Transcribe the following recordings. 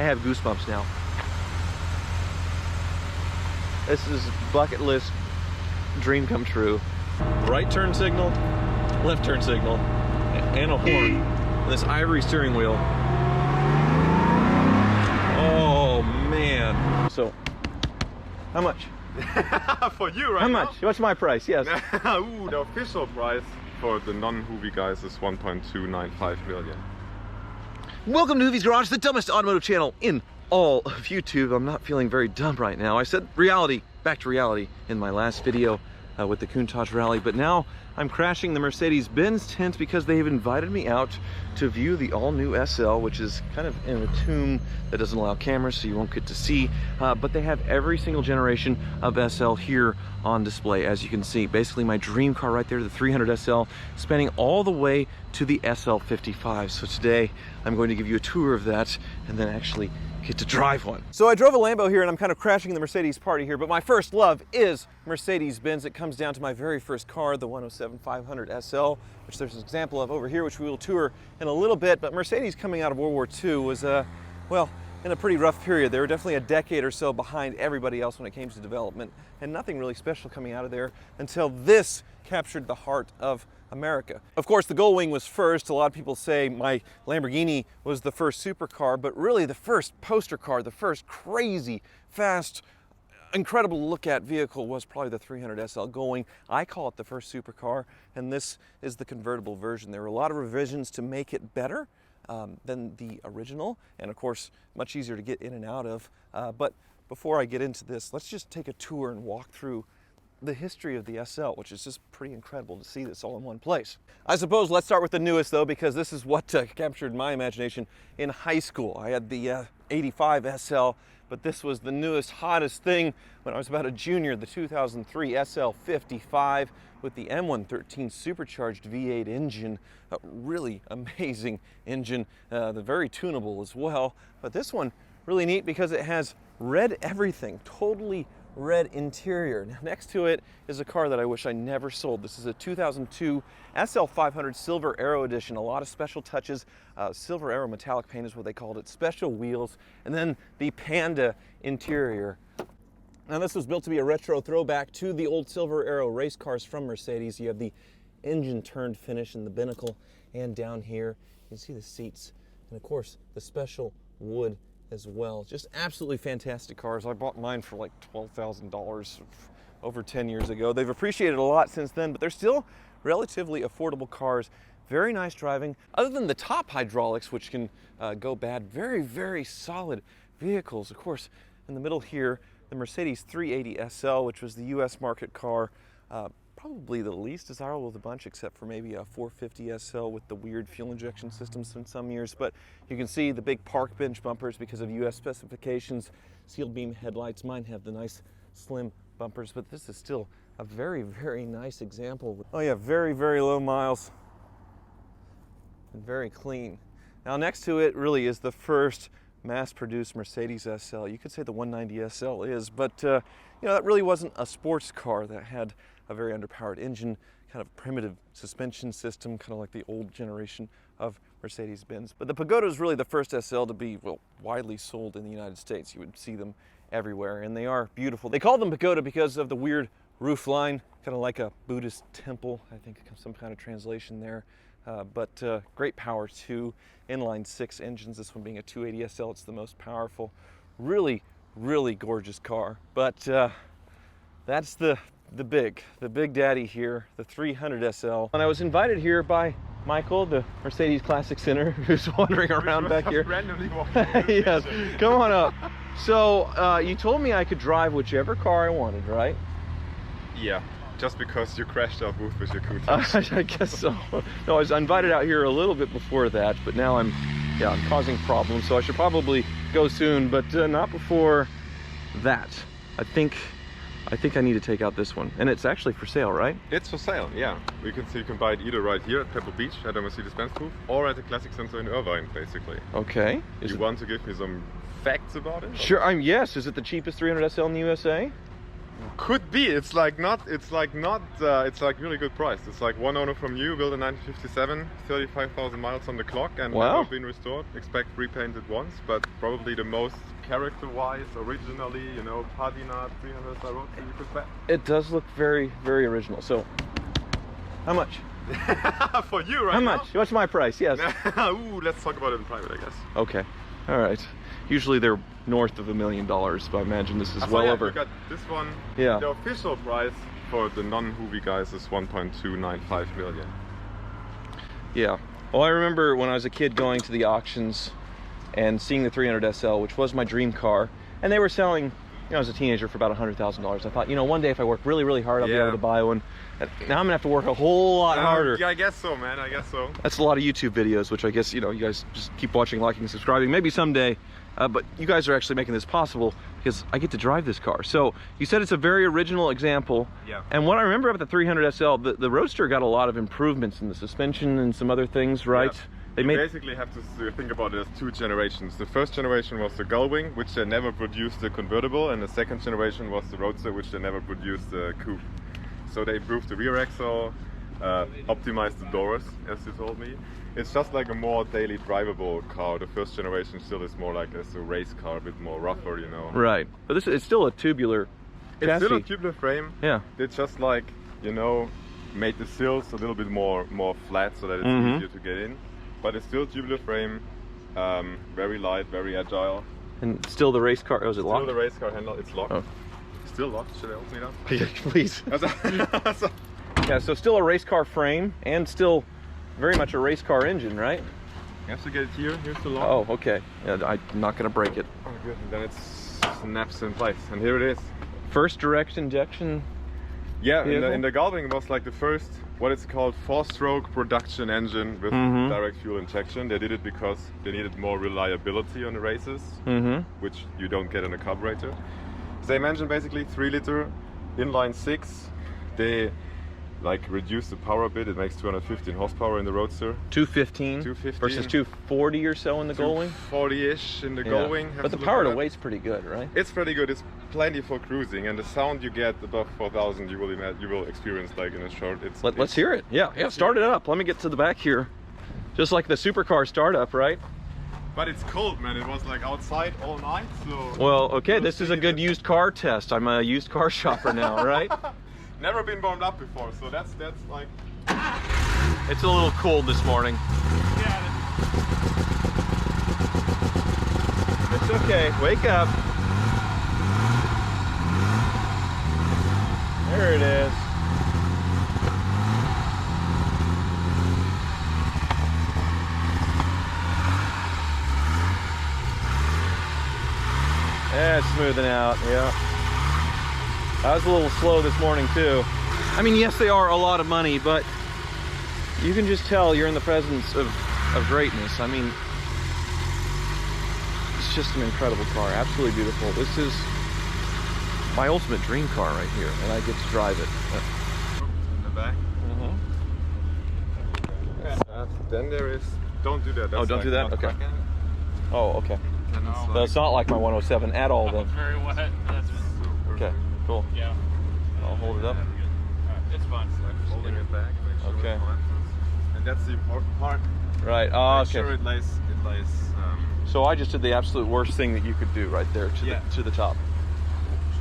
have goosebumps now. This is bucket list dream come true. Right turn signal, left turn signal, and a horn. And this ivory steering wheel. Oh man. So, how much? For you right How now? much? What's my price? Yes. Ooh, the official price for the non-Hoovie guys is 1.295 million. Welcome to Hoovie's Garage, the dumbest automotive channel in all of YouTube. I'm not feeling very dumb right now. I said reality, back to reality in my last video with the Countach Rally, but now I'm crashing the Mercedes-Benz tent because they've invited me out to view the all-new SL, which is kind of in a tomb that doesn't allow cameras, so you won't get to see, but they have every single generation of SL here on display, as you can see. Basically my dream car right there, the 300 SL, spanning all the way to the SL55. So today I'm going to give you a tour of that and then actually get to drive one. So I drove a Lambo here and I'm kind of crashing the Mercedes party here, but my first love is Mercedes-Benz. It comes down to my very first car, the 107 500 SL, which there's an example of over here, which we will tour in a little bit. But Mercedes coming out of World War II was, well, in a pretty rough period. They were definitely a decade or so behind everybody else when it came to development, and nothing really special coming out of there until this captured the heart of America. Of course, the Gullwing was first. A lot of people say my Lamborghini was the first supercar, but really the first poster car, the first crazy, fast, incredible to look at vehicle was probably the 300 SL Gullwing. I call it the first supercar, and this is the convertible version. There were a lot of revisions to make it better than the original, and of course, much easier to get in and out of. But before I get into this, let's just take a tour and walk through the history of the SL, which is just pretty incredible to see this all in one place. I suppose let's start with the newest though, because this is what captured my imagination in high school. I had the 85 SL, but this was the newest, hottest thing when I was about a junior, the 2003 SL 55 with the M113 supercharged V8 engine. A really amazing engine, very tunable as well. But this one, really neat because it has red everything, totally red interior. Now, next to it is a car that I wish I never sold. This is a 2002 SL 500 Silver Aero Edition. A lot of special touches. Silver Aero metallic paint is what they called it. Special wheels, and then the Panda interior. Now, this was built to be a retro throwback to the old Silver Aero race cars from Mercedes. You have the engine turned finish in the binnacle, and down here you can see the seats, and of course the special wood as well. Just absolutely fantastic cars. I bought mine for like $12,000 over 10 years ago. They've appreciated a lot since then, but they're still relatively affordable cars. Very nice driving. Other than the top hydraulics, which can go bad, very, very solid vehicles. Of course, in the middle here, the Mercedes 380 SL, which was the US market car, probably the least desirable of the bunch, except for maybe a 450 SL with the weird fuel injection systems in some years. But you can see the big park bench bumpers because of US specifications, sealed beam headlights. Mine have the nice slim bumpers, but this is still a very, very nice example. Oh yeah, very, very low miles and very clean. Now next to it really is the first mass-produced Mercedes SL. You could say the 190 SL is, but you know, that really wasn't a sports car that had a very underpowered engine, kind of primitive suspension system, kind of like the old generation of Mercedes-Benz. But the Pagoda is really the first SL to be, well, widely sold in the United States. You would see them everywhere, and they are beautiful. They call them Pagoda because of the weird roof line, kind of like a Buddhist temple, I think some kind of translation there. But great power too. Inline 6 engines, this one being a 280 SL, it's the most powerful. Really, really gorgeous car. But that's the big daddy here, the 300 SL. And I was invited here by Michael, the Mercedes Classic Center, who's wandering around back here. Randomly walking. Yes, come on up. So you told me I could drive whichever car I wanted, right? Yeah, just because you crashed our booth with your Countach. I guess so. No, I was invited out here a little bit before that, but now I'm causing problems, so I should probably go soon, but not before that. I think I need to take out this one, and it's actually for sale, right? It's for sale, yeah. You can buy it either right here at Pebble Beach at a Mercedes-Benz booth, or at the Classic Center in Irvine, basically. Okay. Want to give me some facts about it? Sure. Yes. Is it the cheapest 300 SL in the USA? Could be. It's like really good price. It's like one owner from new, built in 1957, 35,000 miles on the clock, and wow. never been restored. Expect repainted once, but probably the most character-wise, originally, you know, patina 300 SI roadster you could bet. It does look very, very original. So, how much? For you, right? How now? much? What's my price? Yes. Ooh, let's talk about it in private, I guess. Okay. All right. Usually they're north of $1 million, but I imagine this is well yeah, over. You got this one. Yeah. The official price for the non-Hoovy guys is 1.295 million. Yeah. Well, I remember when I was a kid going to the auctions and seeing the 300 SL, which was my dream car, and they were selling, you know, as a teenager for about $100,000. I thought, you know, one day if I work really, really hard, I'll be able to buy one. And now I'm gonna have to work a whole lot harder. Yeah, I guess so, man. I guess so. That's a lot of YouTube videos, which I guess, you know, you guys just keep watching, liking, subscribing. Maybe someday. But you guys are actually making this possible because I get to drive this car. So you said it's a very original example. Yeah. And what I remember about the 300 SL, the Roadster got a lot of improvements in the suspension and some other things, right? Yeah. They you basically have to think about it as two generations. The first generation was the Gullwing, which they never produced the convertible, and the second generation was the Roadster, which they never produced the coupe. So they improved the rear axle, optimized the doors, as you told me. It's just like a more daily drivable car. The first generation still is more like as a race car, a bit more rougher, you know. Right, but this it's still a tubular chassis. It's still a tubular frame. Yeah. They just like, you know, made the sills a little bit more flat so that it's easier to get in. But it's still tubular frame, very light, very agile. And still the race car. Oh, is it locked? Still the race car handle. It's locked. Oh. Still locked. Should I open it up? Please. Yeah, so still a race car frame and still very much a race car engine, right? You have to get it here. Here's the lock. Oh, okay. Yeah, I'm not going to break it. Oh, good. And then it snaps in place. And here it is. First direct injection. Yeah, in the Gullwing was like the first, what it's called, 4-stroke production engine with direct fuel injection. They did it because they needed more reliability on the races, which you don't get in a carburetor. Same engine, basically 3-liter, inline 6. They like reduce the power a bit. It makes 215 horsepower in the Roadster. 215 versus 240 or so in the Gullwing. 40-ish in the Gullwing. But the power to weight's pretty good, right? It's pretty good. It's plenty for cruising, and the sound you get above 4,000, you will experience like in a short. Let's hear it. Yeah. Start it up. Let me get to the back here. Just like the supercar startup, right? But it's cold, man. It was like outside all night, so. Well, okay. This is a good used car test. I'm a used car shopper now, right? Never been warmed up before, so that's like. It's a little cold this morning. Yeah. It's okay. Wake up. There it is. Yeah, it's smoothing out. Yeah. I was a little slow this morning too. I mean, yes, they are a lot of money, but you can just tell you're in the presence of greatness. I mean, it's just an incredible car, absolutely beautiful. This is my ultimate dream car right here, and I get to drive it. In the back. Then there is. Don't do that. That's don't do that. Okay. Oh, okay. No. So it's not like my 107 at all then. It's very wet. That's Okay. Cool. Yeah. I'll hold it up. It's fine. Like folding it back. Make sure Okay. it collapses. And that's the important part. Right. Oh, Make okay. sure it lays. So I just did the absolute worst thing that you could do right there to the top.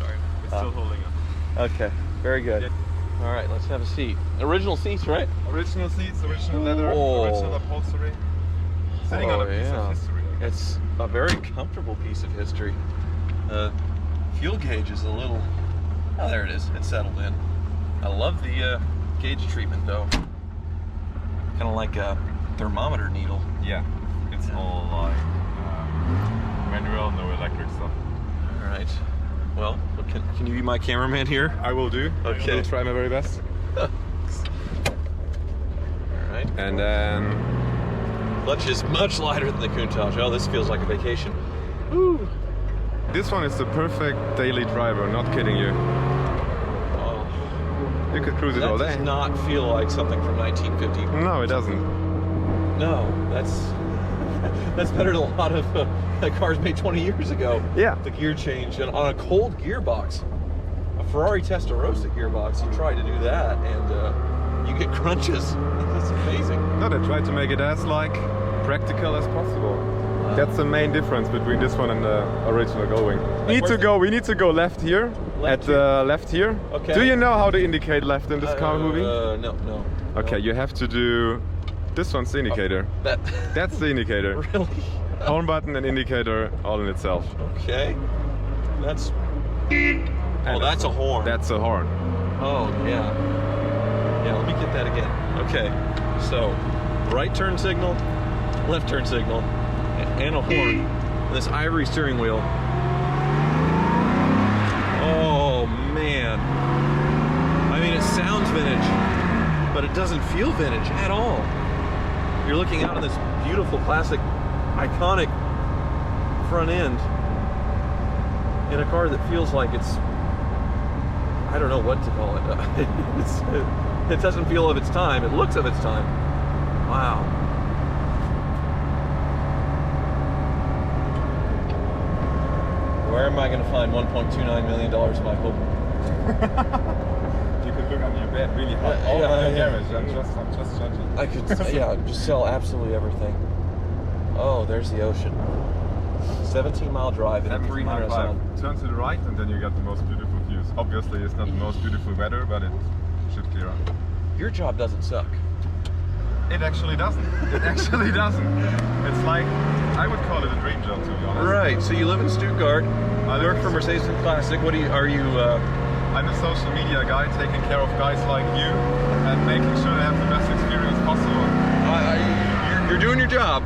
Sorry. It's still holding up. Okay. Very good. Yeah. All right. Let's have a seat. Original seats, right? Original seats, original leather, Oh. original upholstery. Sitting on a piece of history. I guess. It's a very comfortable piece of history. Fuel gauge is a little. Oh, there it is. It's settled in. I love the gauge treatment though. Kind of like a thermometer needle. Yeah. It's all like manual, no electric stuff. All right. Well, can you be my cameraman here? I will do. Okay. I will try my very best. All right. And then Clutch is much lighter than the Countach. Oh, this feels like a vacation. Woo. this one is the perfect daily driver. Not kidding you. Oh, You could cruise it all that day. does not feel like something from 1950. No, it doesn't. No, that's better than a lot of cars made 20 years ago. Yeah. The gear change and on a cold gearbox. A Ferrari Testarossa gearbox, you try to do that, and you get crunches. It's amazing. No, they tried to make it as like practical as possible. That's the main difference between this one and the original Gullwing. We need to go left here. Left here. Okay. Do you know how to indicate left in this car movie? No. Okay, you have to do. This one's the indicator. That's the indicator. Really? Horn button and indicator all in itself. Okay. That's. Oh, that's a horn. That's a horn. Oh yeah. Yeah. Let me get that again. Okay. So, right turn signal, left turn signal, and a horn. And this ivory steering wheel. Oh man. I mean, it sounds vintage, but it doesn't feel vintage at all. You're looking out on this beautiful, classic, iconic front end in a car that feels like it's, I don't know what to call it. It doesn't feel of its time. It looks of its time. Wow. Where am I going to find $1.29 million, Michael? You could look under your bed really hard. All the damage. I'm just judging. I could, just sell absolutely everything. Oh, there's the ocean. 17-mile drive and 300 sound. Turn to the right, and then you get the most beautiful views. Obviously, it's not the most beautiful weather, but it should clear up. Your job doesn't suck. It actually doesn't. It actually doesn't. It's like, I would call it a dream job, to be honest. Right. So you live in Stuttgart. I work for Mercedes and Classic. What are you? I'm a social media guy, taking care of guys like you and making sure they have the best experience possible. You're doing your job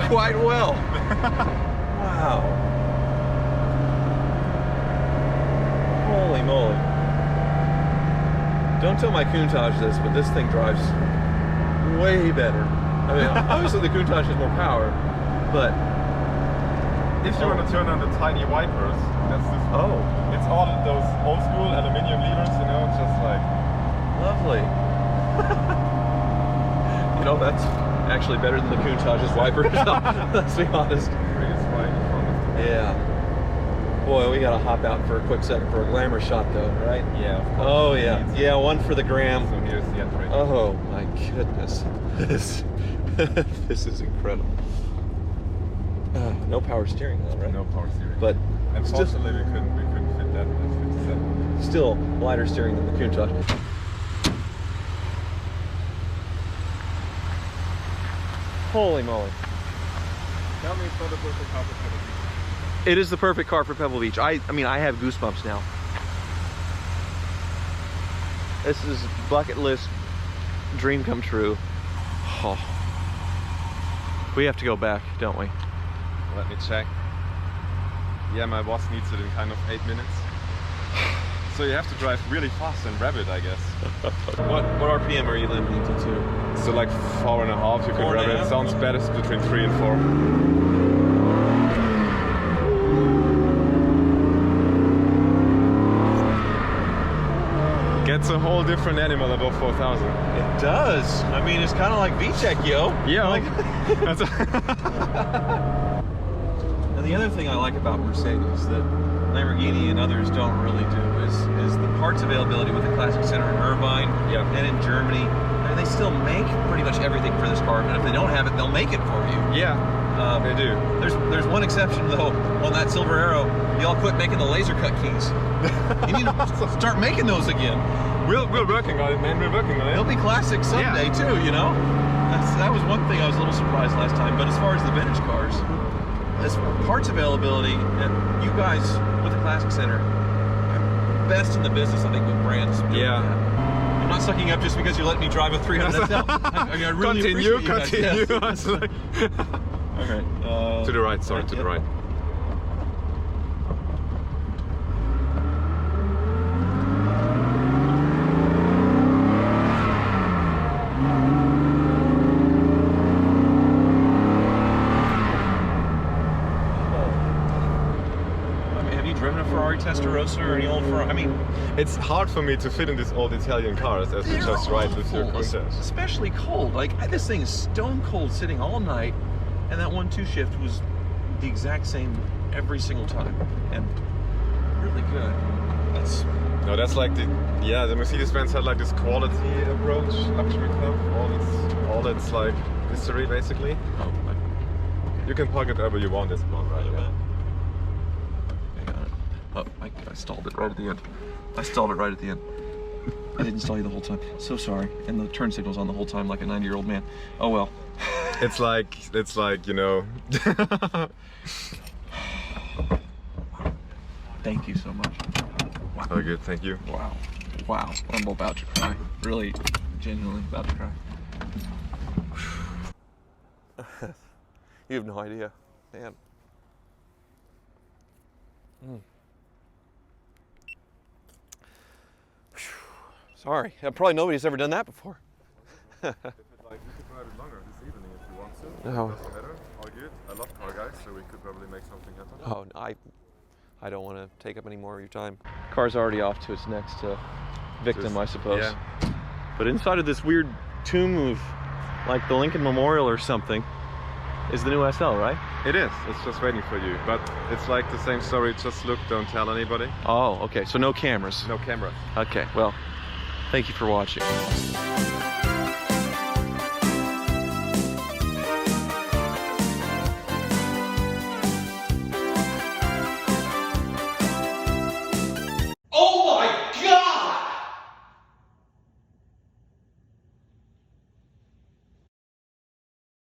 quite well. Wow. Holy moly. Don't tell my Countach this, but this thing drives way better. I mean, obviously the Countach has more power, but if you want to turn on the tiny wipers, that's this one. Oh. It's all those old school aluminium levers, you know, just like... Lovely. You know, that's actually better than the Countach's wipers. Let's be honest. Yeah. Boy, we gotta hop out for a quick second for a glamour shot, though, right? Yeah, of course. Oh yeah, yeah, one for the gram. So here's the entry. Oh my goodness, this is incredible. No power steering though, right? No power steering. But unfortunately, we couldn't fit that at 57. Still lighter steering than the Countach. Holy moly! Tell me it's not a perfect car for Pebble Beach. It is the perfect car for Pebble Beach. I mean, I have goosebumps now. This is bucket list, dream come true. Oh. We have to go back, don't we? Let me check. Yeah, my boss needs it in kind of 8 minutes. So you have to drive really fast and rev it, I guess. What RPM are you limiting to? So like 4.5, you can rev it. It sounds better between 3 and 4. Gets a whole different animal above 4,000. It does. I mean, it's kind of like VTEC, yo. Yeah. Like And the other thing I like about Mercedes that Lamborghini and others don't really do is the parts availability with the Classic Center in Irvine and in Germany. And they still make pretty much everything for this car, and if they don't have it, they'll make it for you. Yeah, they do. There's one exception though. On that Silver Arrow, y'all quit making the laser cut keys. You need to start making those again. We're working on it, man. We're working on it. It'll be classic someday too, you know. That was one thing I was a little surprised last time. But as far as the vintage cars, as parts availability, and you guys with the Classic Center, are best in the business, I think, with brands. Yeah. I'm not sucking up just because you let me drive a 300 SL. I mean, I really appreciate you guys. Continue. Yes. Okay. To the right, sorry, to the right. Testarossa or any old Ferrari. I mean, it's hard for me to fit in these old Italian cars as you just ride with your Countach. Especially cold. Like, this thing is stone cold sitting all night, and that 1-2 shift was the exact same every single time, and really good. No, that's like the Mercedes-Benz had like this quality approach, luxury stuff. All its like history basically. Oh, you can park it wherever you want. This one, right? Yeah. I got it. Oh, I stalled it right at the end. I stalled it right at the end. I didn't stall you the whole time. So sorry. And the turn signal's on the whole time like a 90-year-old man. Oh well. It's like, you know. Thank you so much. Wow. Oh, good, thank you. Wow. Wow. I'm about to cry. Really, genuinely about to cry. You have no idea. Man. Sorry. Probably nobody's ever done that before. We could drive it longer this evening if you want to. No. Doesn't matter. All good. I love car guys, so we could probably make something happen. Oh, I don't want to take up any more of your time. Car's already off to its next victim, I suppose. Yeah. But inside of this weird tomb of like the Lincoln Memorial or something is the new SL, right? It is. It's just waiting for you. But it's like the same story. Just look, don't tell anybody. Oh, okay. So no cameras. No cameras. Okay. Well, thank you for watching.